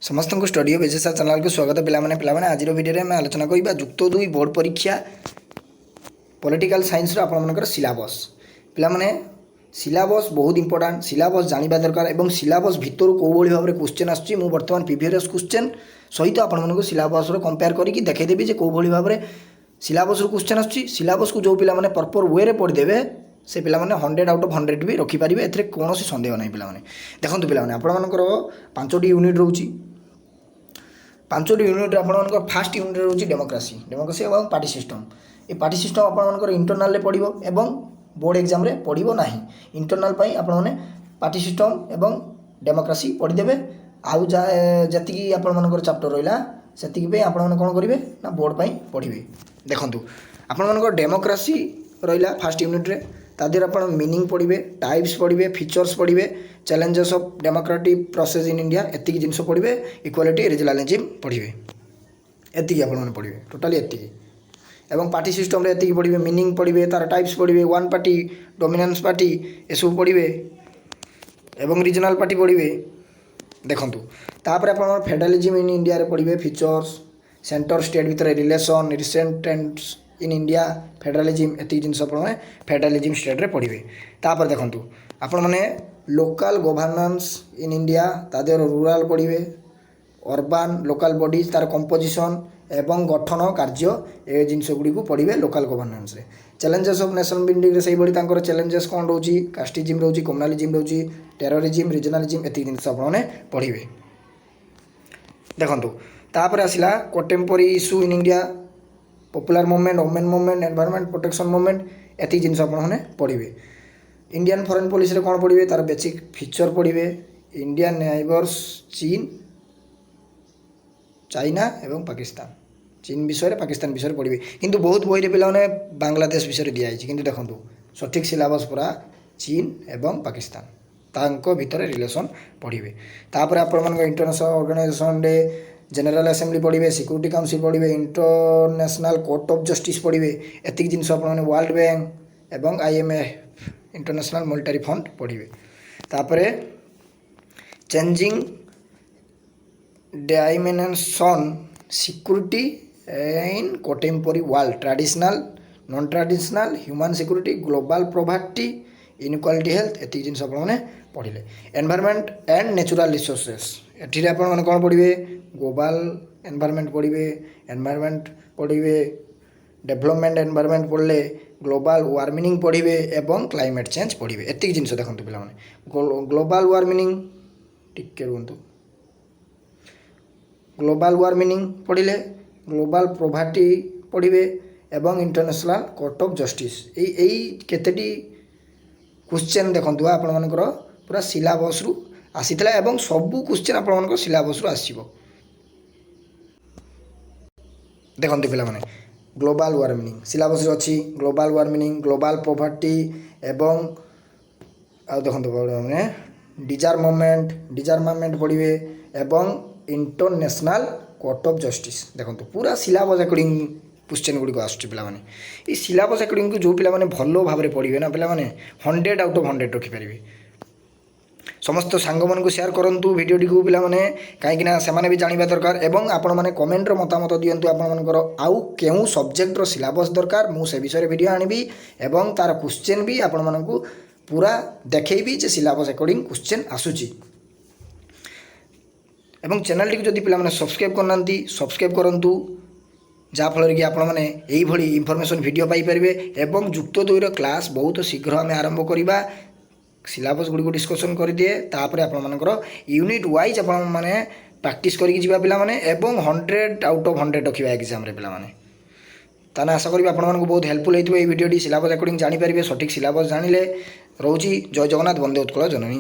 समस्त को studio बेजेसा channel को स्वागत पे आज वीडियो में आलोचना करवा जुक्त 2 बोर्ड परीक्षा पॉलिटिकल साइंस आपर सिलेबस पे सिलेबस बहुत इंपोर्टेंट सिलेबस जाना दरकार और सिलेबस भितर कौ भाव में क्वेश्चन आसूँ मुझे बर्तमान प्रीवियस क्वेश्चन सहित आपको सिलेबस कंपेयर करके देखदेवी जे कौ भाव में सिलेबस क्वेश्चन आसूँ सिलेबस को जो पे प्रॉपर वे पढ़ीदे से पे 100 आउट ऑफ 100 भी रखिपारे ए कौन सन्देह ना पे देखो पे आपर 5टी यूनिट रोचे 5टी यूनिट आपर फास्ट यूनिट रोचे डेमोक्रेसी और पार्टी सिस्टम ये पार्टी सिस्टम आपर इंटरनाल पड़ो एवं बोर्ड एग्जाम रे पड़ो ना इंटरनाल आपने पार्टी सिस्टम एवं डेमोक्रेसी पढ़ीदे आउ जी आपर चैप्टर रहा से आपने कौन करेंगे ना बोर्ड पढ़े देखूँ आपर डेमोक्रेसी रहा फास्ट यूनिट रे तादेर आप मीनिंग पढ़े टाइप्स पढ़े फीचर्स पढ़े challenges of democratic process in India एतिक जिनस पढ़े इक्वालिटी रिजनलिज्म पढ़े एतिक आप पढ़े टोटाली एतिक एवं पार्टी सिस्टम रे एतिक पढ़े मीनिंग पढ़े तार टाइप्स पढ़े वन पार्टी डोमिनेंस पार्टी एसबू पढ़े एवं रीजनल पार्टी पढ़े देखूँ तापर आप फेडरलिज्म इन इंडिया रे पढ़े फीचर्स सेंटर स्टेट भितर relation recent trends in India federalism एतिक जिनस फेडरलिज्म स्टेट रे पढ़े तापर देखूँ आपण मैंने लोकल गवर्नेंस इन इंडिया तादेर रूराल पढ़े अर्बान लोकल बॉडीज तार कंपोजिशन एवं गठन कार्य ए जिनस गुड़ी को पढ़े लोकल गवर्नेंस रे चैलेंजेस ऑफ नेशनल बिल्डिंग रे सही बड़ी तांकर चैलेंजेस कौन रोची कास्टिज्म रोची कम्युनालिज्म रोची टेररिज्म रिजनलिज्म एतिक जिनस आपने पढ़े देखूँ तापर आसला contemporary issue in India popular movement women movement environment protection movement एतिक जिनस आपने पढ़े इंडियन फॉरेन पॉलिसी रे कौन पढ़े तार बेसिक फीचर पढ़े इंडियन नेबर्स चीन चाइना एवं पाकिस्तान चीन विषय पाकिस्तान विषय पढ़े किंतु बहुत बही पे बांग्लादेश विषय दिखाई किंतु देखो सठिक सिलेबस पूरा चीन एवं पाकिस्तान तांको भितर रिलेशन पढ़े तापर आपण इंटरनेशनल ऑर्गेनाइजेशन रे जनरल असेंबली पढ़े सिक्योरिटी काउंसिल पढ़े इंटरनेशनल कोर्ट ऑफ जस्टिस पढ़े एतिक जिनस आपने वर्ल्ड बैंक एवं IMF इंटरनेशनल मॉनेटरी फंड पढ़े तापर changing dimension security in contemporary world traditional non traditional human security global poverty inequality health एतिक जिनस आपने पढ़े एनवायरमेंट एंड नेचुरल रिसोर्सेस एठी आपने कौन पढ़े ग्लोबल एनवायरमेंट पढ़े एनवायरमेंट पढ़े डेवलपमेंट एनवायरमेंट पढ़ले ग्लोबल वार्मिंग पढ़े एवं क्लाइमेट चेंज पढ़े एतिक जिनस देखो पे ग्लोबल वार्मिंग टिके रुहतु ग्लोबल वार्मिंग पढ़ले ग्लोबल पॉवर्टी पढ़े एवं इंटरनेशनल कोर्ट ऑफ जस्टिस यही केतेटी क्वेश्चन देखो आपण पूरा सिलेबस रु आसीथिला एवं सबू क्वेश्चन आपण सिलेबस रु आसीबो देखो पे ग्लोबल वार्मिंग सिलेबस अच्छी ग्लोबल वार्मिंग ग्लोबल पॉवर्टी एवं देखो डिजार्मामेंट पढ़े एवं इंटरनेशनल कोर्ट ऑफ जस्टिस देखो पूरा सिलेबस अकॉर्डिंग क्वेश्चन गुड़ी आसूँ पे सिलेबस अकॉर्डिंग जो पे भल भाव में पढ़े ना पे 100 आउट ऑफ 100 रखिपारे समस्त सांग मानू शेयर करूँ भिडियो टी पे कहीं से भी जानवा दरकार एवं आपण मैंने कमेंट मतामत दिंतु आपर आउ केउ सब्जेक्टर सिलेबस दरकार मुझे विषय भिडियो आनी एवं तार क्वेश्चन भी आपण मानू पूरा देखी जे सिलेबस अकॉर्डिंग क्वेश्चन आसूची एवं चैनल टी जदि पे सब्सक्राइब करना सब्सक्राइब करूँ जहाँफल कि आपण मैंने यही इनफॉरमेशन वीडियो पाइपर एवं जुक्त 2 क्लास बहुत शीघ्र आम आरंभ करवा सिलेबस गुड़ी को डिस्कसन कर दिए तापर आपर यूनिट वाइज आप प्रैक्टिस करके जीवा पिला माने एवं 100 आउट ऑफ 100 रखा एग्जाम रे पिला माने ताने आशा करी आपण मानक बहुत हेल्पफुल होइतबो ए वीडियो टी सिलेबस अकॉर्डिंग जानि परिबे सठिक सिलेबस जानिले रहउची जय जगन्नाथ वंदे उत्कल जननी।